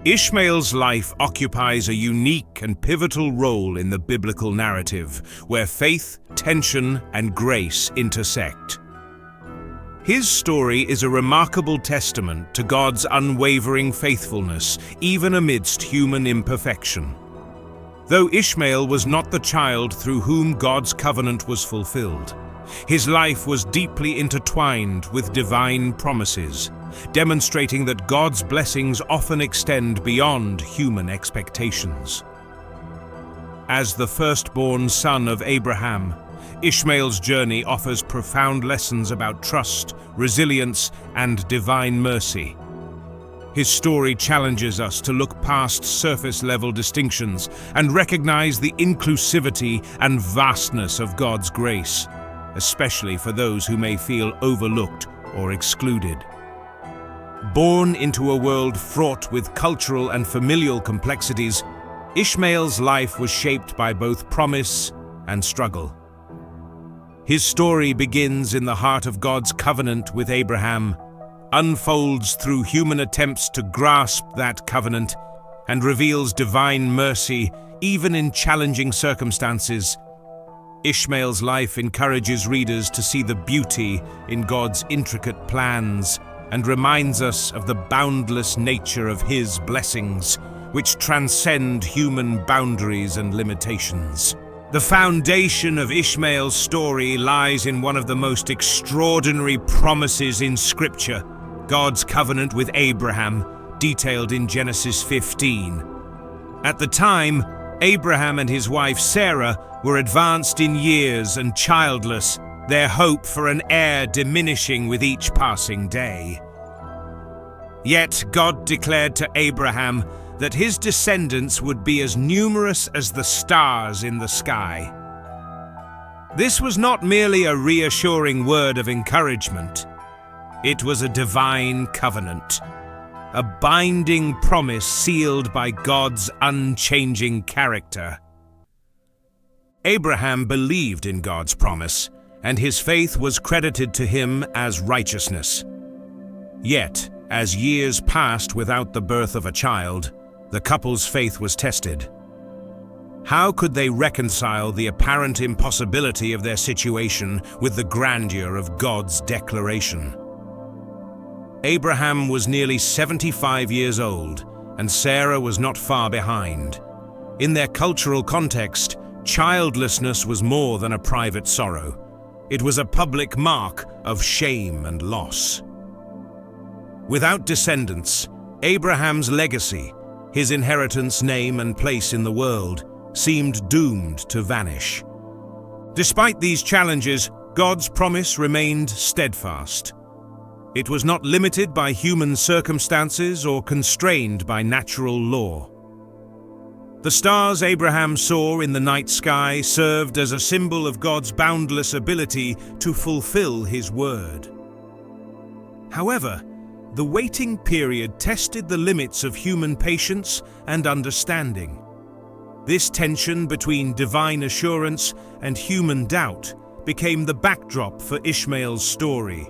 Ishmael's life occupies a unique and pivotal role in the biblical narrative, where faith, tension, and grace intersect. His story is a remarkable testament to God's unwavering faithfulness, even amidst human imperfection. Though Ishmael was not the child through whom God's covenant was fulfilled, his life was deeply intertwined with divine promises, demonstrating that God's blessings often extend beyond human expectations. As the firstborn son of Abraham, Ishmael's journey offers profound lessons about trust, resilience, and divine mercy. His story challenges us to look past surface-level distinctions and recognize the inclusivity and vastness of God's grace, especially for those who may feel overlooked or excluded. Born into a world fraught with cultural and familial complexities, Ishmael's life was shaped by both promise and struggle. His story begins in the heart of God's covenant with Abraham, unfolds through human attempts to grasp that covenant, and reveals divine mercy even in challenging circumstances. Ishmael's life encourages readers to see the beauty in God's intricate plans and reminds us of the boundless nature of His blessings, which transcend human boundaries and limitations. The foundation of Ishmael's story lies in one of the most extraordinary promises in Scripture, God's covenant with Abraham, detailed in Genesis 15. At the time, Abraham and his wife Sarah were advanced in years and childless, their hope for an heir diminishing with each passing day. Yet God declared to Abraham that his descendants would be as numerous as the stars in the sky. This was not merely a reassuring word of encouragement. It was a divine covenant, a binding promise sealed by God's unchanging character. Abraham believed in God's promise, and his faith was credited to him as righteousness. Yet, as years passed without the birth of a child, the couple's faith was tested. How could they reconcile the apparent impossibility of their situation with the grandeur of God's declaration? Abraham was nearly 75 years old, and Sarah was not far behind. In their cultural context, childlessness was more than a private sorrow. It was a public mark of shame and loss. Without descendants, Abraham's legacy, his inheritance, name, and place in the world, seemed doomed to vanish. Despite these challenges, God's promise remained steadfast. It was not limited by human circumstances or constrained by natural law. The stars Abraham saw in the night sky served as a symbol of God's boundless ability to fulfill His word. However, the waiting period tested the limits of human patience and understanding. This tension between divine assurance and human doubt became the backdrop for Ishmael's story.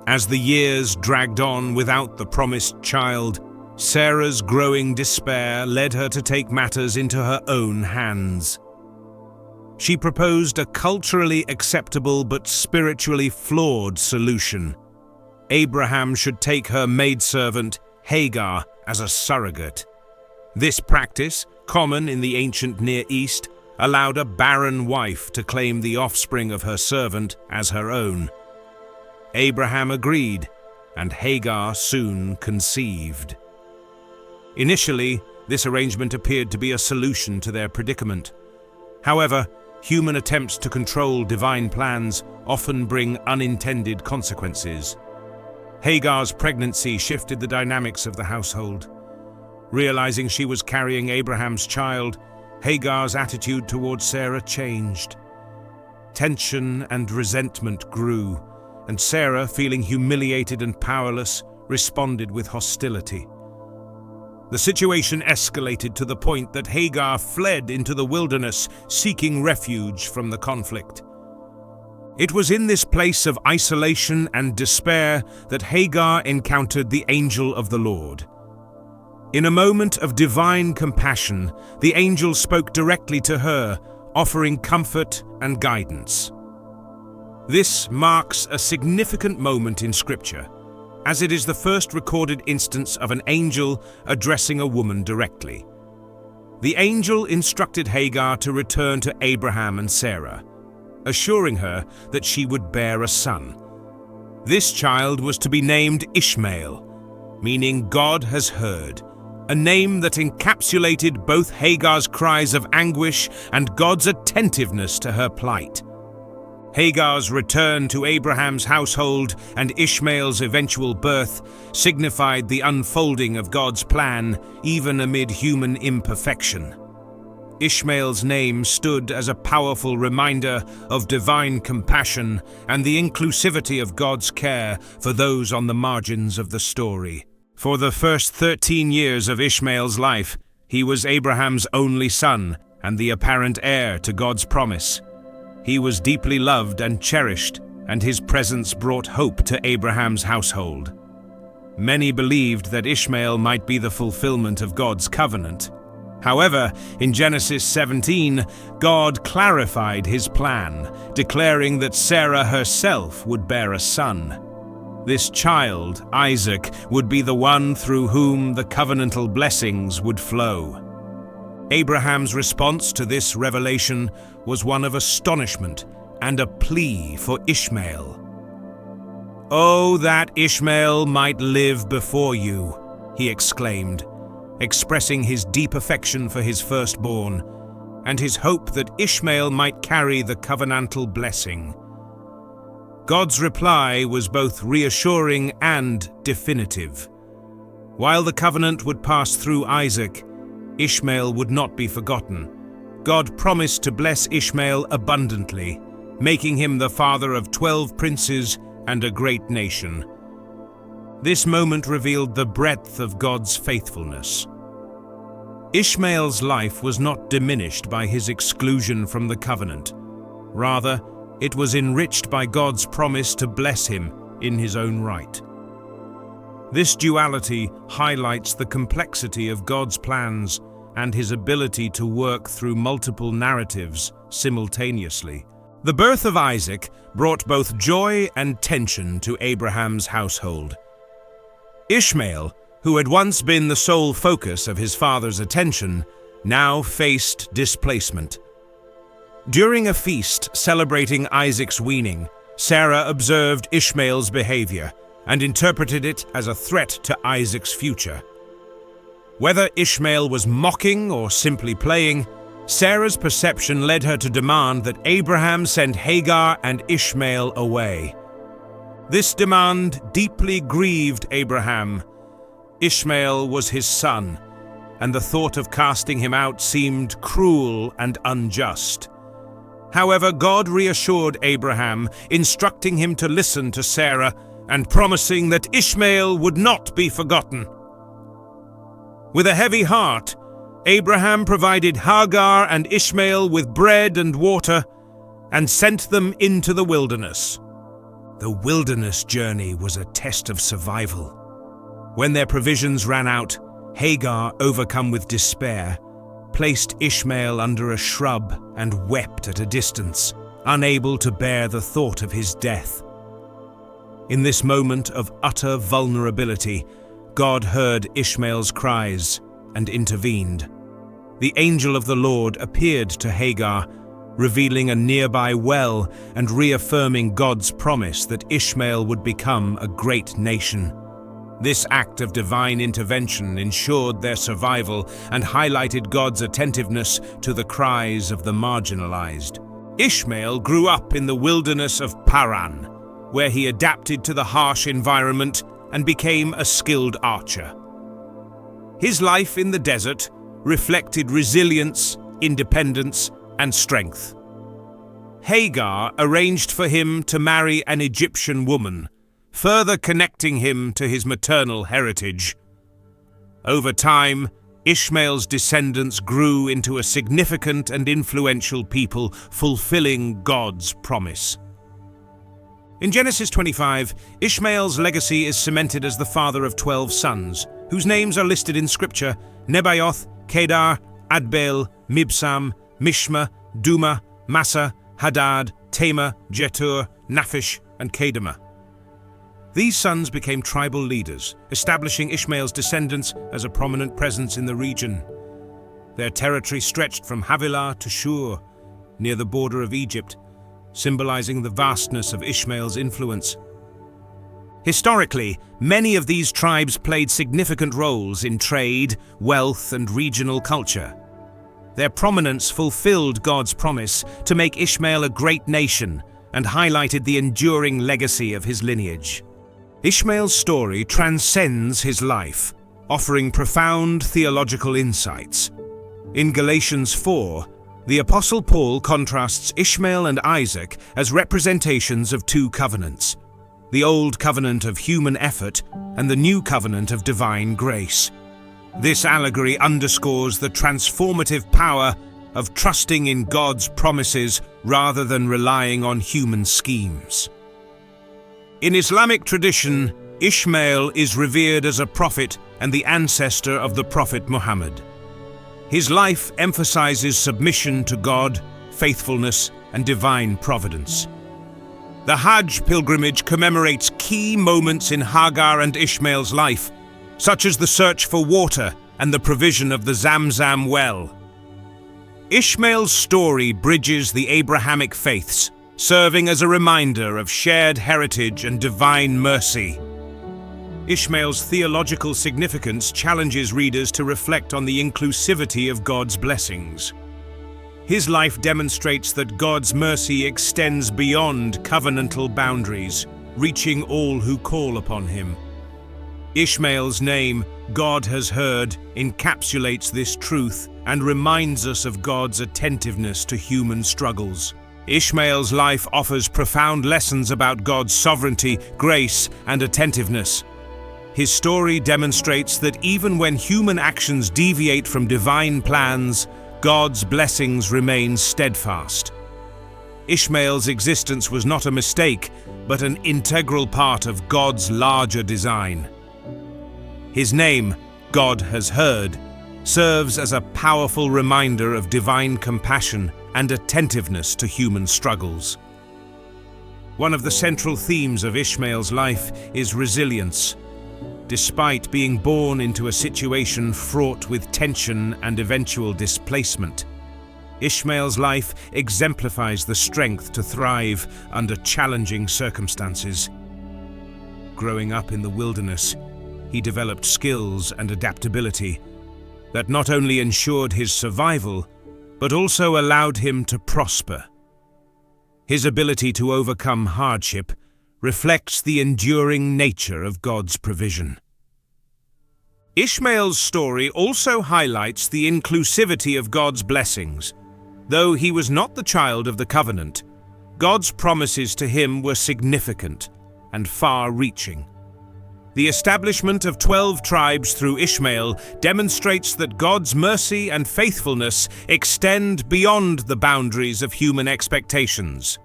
As the years dragged on without the promised child, Sarah's growing despair led her to take matters into her own hands. She proposed a culturally acceptable but spiritually flawed solution. Abraham should take her maidservant, Hagar, as a surrogate. This practice, common in the ancient Near East, allowed a barren wife to claim the offspring of her servant as her own. Abraham agreed, and Hagar soon conceived. Initially, this arrangement appeared to be a solution to their predicament. However, human attempts to control divine plans often bring unintended consequences. Hagar's pregnancy shifted the dynamics of the household. Realizing she was carrying Abraham's child, Hagar's attitude towards Sarah changed. Tension and resentment grew, and Sarah, feeling humiliated and powerless, responded with hostility. The situation escalated to the point that Hagar fled into the wilderness, seeking refuge from the conflict. It was in this place of isolation and despair that Hagar encountered the angel of the Lord. In a moment of divine compassion, the angel spoke directly to her, offering comfort and guidance. This marks a significant moment in Scripture, as it is the first recorded instance of an angel addressing a woman directly. The angel instructed Hagar to return to Abraham and Sarah, assuring her that she would bear a son. This child was to be named Ishmael, meaning God has heard, a name that encapsulated both Hagar's cries of anguish and God's attentiveness to her plight. Hagar's return to Abraham's household and Ishmael's eventual birth signified the unfolding of God's plan, even amid human imperfection. Ishmael's name stood as a powerful reminder of divine compassion and the inclusivity of God's care for those on the margins of the story. For the first 13 years of Ishmael's life, he was Abraham's only son and the apparent heir to God's promise. He was deeply loved and cherished, and his presence brought hope to Abraham's household. Many believed that Ishmael might be the fulfillment of God's covenant. However, in Genesis 17, God clarified his plan, declaring that Sarah herself would bear a son. This child, Isaac, would be the one through whom the covenantal blessings would flow. Abraham's response to this revelation was one of astonishment and a plea for Ishmael. "Oh, that Ishmael might live before you," he exclaimed, expressing his deep affection for his firstborn and his hope that Ishmael might carry the covenantal blessing. God's reply was both reassuring and definitive. While the covenant would pass through Isaac, Ishmael would not be forgotten. God promised to bless Ishmael abundantly, making him the father of 12 princes and a great nation. This moment revealed the breadth of God's faithfulness. Ishmael's life was not diminished by his exclusion from the covenant. Rather, it was enriched by God's promise to bless him in his own right. This duality highlights the complexity of God's plans and his ability to work through multiple narratives simultaneously. The birth of Isaac brought both joy and tension to Abraham's household. Ishmael, who had once been the sole focus of his father's attention, now faced displacement. During a feast celebrating Isaac's weaning, Sarah observed Ishmael's behavior and interpreted it as a threat to Isaac's future. Whether Ishmael was mocking or simply playing, Sarah's perception led her to demand that Abraham send Hagar and Ishmael away. This demand deeply grieved Abraham. Ishmael was his son, and the thought of casting him out seemed cruel and unjust. However, God reassured Abraham, instructing him to listen to Sarah and promising that Ishmael would not be forgotten. With a heavy heart, Abraham provided Hagar and Ishmael with bread and water and sent them into the wilderness. The wilderness journey was a test of survival. When their provisions ran out, Hagar, overcome with despair, placed Ishmael under a shrub and wept at a distance, unable to bear the thought of his death. In this moment of utter vulnerability, God heard Ishmael's cries and intervened. The angel of the Lord appeared to Hagar, revealing a nearby well and reaffirming God's promise that Ishmael would become a great nation. This act of divine intervention ensured their survival and highlighted God's attentiveness to the cries of the marginalized. Ishmael grew up in the wilderness of Paran, where he adapted to the harsh environment and became a skilled archer. His life in the desert reflected resilience, independence, and strength. Hagar arranged for him to marry an Egyptian woman, further connecting him to his maternal heritage. Over time, Ishmael's descendants grew into a significant and influential people, fulfilling God's promise. In Genesis 25, Ishmael's legacy is cemented as the father of 12 sons, whose names are listed in Scripture: Nebaioth, Kedar, Adbeel, Mibsam, Mishma, Duma, Massa, Hadad, Tema, Jetur, Naphish, and Kedema. These sons became tribal leaders, establishing Ishmael's descendants as a prominent presence in the region. Their territory stretched from Havilah to Shur, near the border of Egypt, symbolizing the vastness of Ishmael's influence. Historically, many of these tribes played significant roles in trade, wealth, and regional culture. Their prominence fulfilled God's promise to make Ishmael a great nation and highlighted the enduring legacy of his lineage. Ishmael's story transcends his life, offering profound theological insights. In Galatians 4, the Apostle Paul contrasts Ishmael and Isaac as representations of two covenants: the old covenant of human effort and the new covenant of divine grace. This allegory underscores the transformative power of trusting in God's promises rather than relying on human schemes. In Islamic tradition, Ishmael is revered as a prophet and the ancestor of the Prophet Muhammad. His life emphasizes submission to God, faithfulness, and divine providence. The Hajj pilgrimage commemorates key moments in Hagar and Ishmael's life, such as the search for water and the provision of the Zamzam well. Ishmael's story bridges the Abrahamic faiths, serving as a reminder of shared heritage and divine mercy. Ishmael's theological significance challenges readers to reflect on the inclusivity of God's blessings. His life demonstrates that God's mercy extends beyond covenantal boundaries, reaching all who call upon him. Ishmael's name, God has heard, encapsulates this truth and reminds us of God's attentiveness to human struggles. Ishmael's life offers profound lessons about God's sovereignty, grace, and attentiveness. His story demonstrates that even when human actions deviate from divine plans, God's blessings remain steadfast. Ishmael's existence was not a mistake, but an integral part of God's larger design. His name, God has heard, serves as a powerful reminder of divine compassion and attentiveness to human struggles. One of the central themes of Ishmael's life is resilience. Despite being born into a situation fraught with tension and eventual displacement, Ishmael's life exemplifies the strength to thrive under challenging circumstances. Growing up in the wilderness, he developed skills and adaptability that not only ensured his survival, but also allowed him to prosper. His ability to overcome hardship reflects the enduring nature of God's provision. Ishmael's story also highlights the inclusivity of God's blessings. Though he was not the child of the covenant, God's promises to him were significant and far-reaching. The establishment of 12 tribes through Ishmael demonstrates that God's mercy and faithfulness extend beyond the boundaries of human expectations.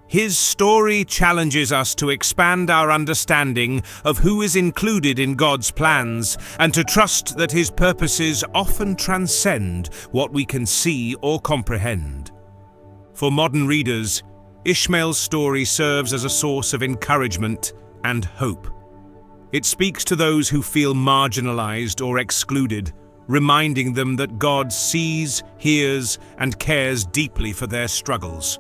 His story challenges us to expand our understanding of who is included in God's plans and to trust that his purposes often transcend what we can see or comprehend. For modern readers, Ishmael's story serves as a source of encouragement and hope. It speaks to those who feel marginalized or excluded, reminding them that God sees, hears, and cares deeply for their struggles.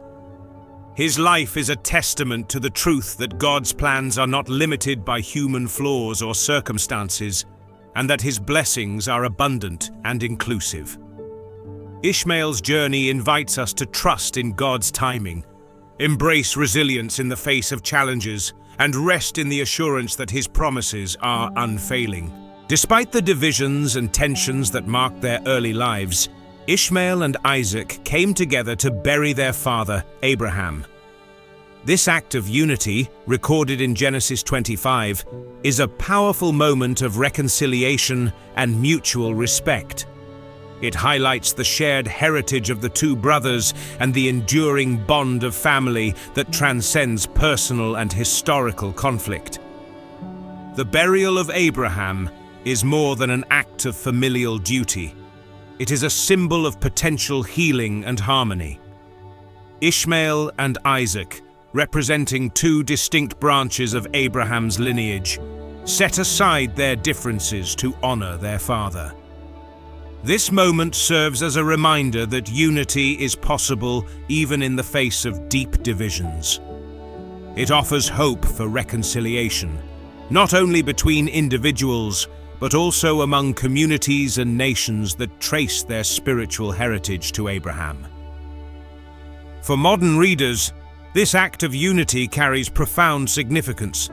His life is a testament to the truth that God's plans are not limited by human flaws or circumstances, and that his blessings are abundant and inclusive. Ishmael's journey invites us to trust in God's timing, embrace resilience in the face of challenges, and rest in the assurance that his promises are unfailing. Despite the divisions and tensions that marked their early lives, Ishmael and Isaac came together to bury their father, Abraham. This act of unity, recorded in Genesis 25, is a powerful moment of reconciliation and mutual respect. It highlights the shared heritage of the two brothers and the enduring bond of family that transcends personal and historical conflict. The burial of Abraham is more than an act of familial duty. It is a symbol of potential healing and harmony. Ishmael and Isaac, representing two distinct branches of Abraham's lineage, set aside their differences to honor their father. This moment serves as a reminder that unity is possible even in the face of deep divisions. It offers hope for reconciliation, not only between individuals, but also among communities and nations that trace their spiritual heritage to Abraham. For modern readers, this act of unity carries profound significance.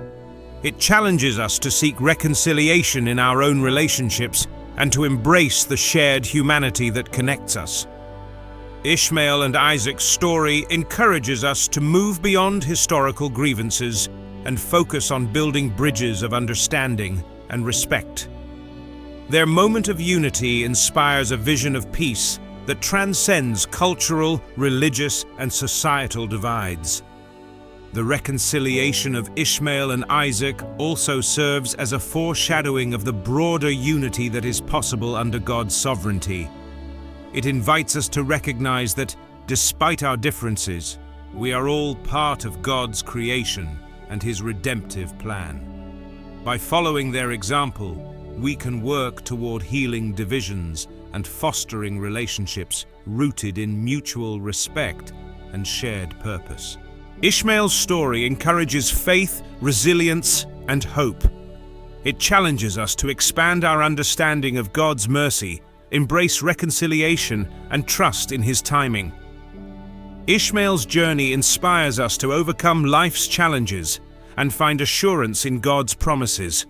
It challenges us to seek reconciliation in our own relationships and to embrace the shared humanity that connects us. Ishmael and Isaac's story encourages us to move beyond historical grievances and focus on building bridges of understanding and respect. Their moment of unity inspires a vision of peace that transcends cultural, religious, and societal divides. The reconciliation of Ishmael and Isaac also serves as a foreshadowing of the broader unity that is possible under God's sovereignty. It invites us to recognize that, despite our differences, we are all part of God's creation and His redemptive plan. By following their example, we can work toward healing divisions and fostering relationships rooted in mutual respect and shared purpose. Ishmael's story encourages faith, resilience, and hope. It challenges us to expand our understanding of God's mercy, embrace reconciliation, and trust in His timing. Ishmael's journey inspires us to overcome life's challenges and find assurance in God's promises.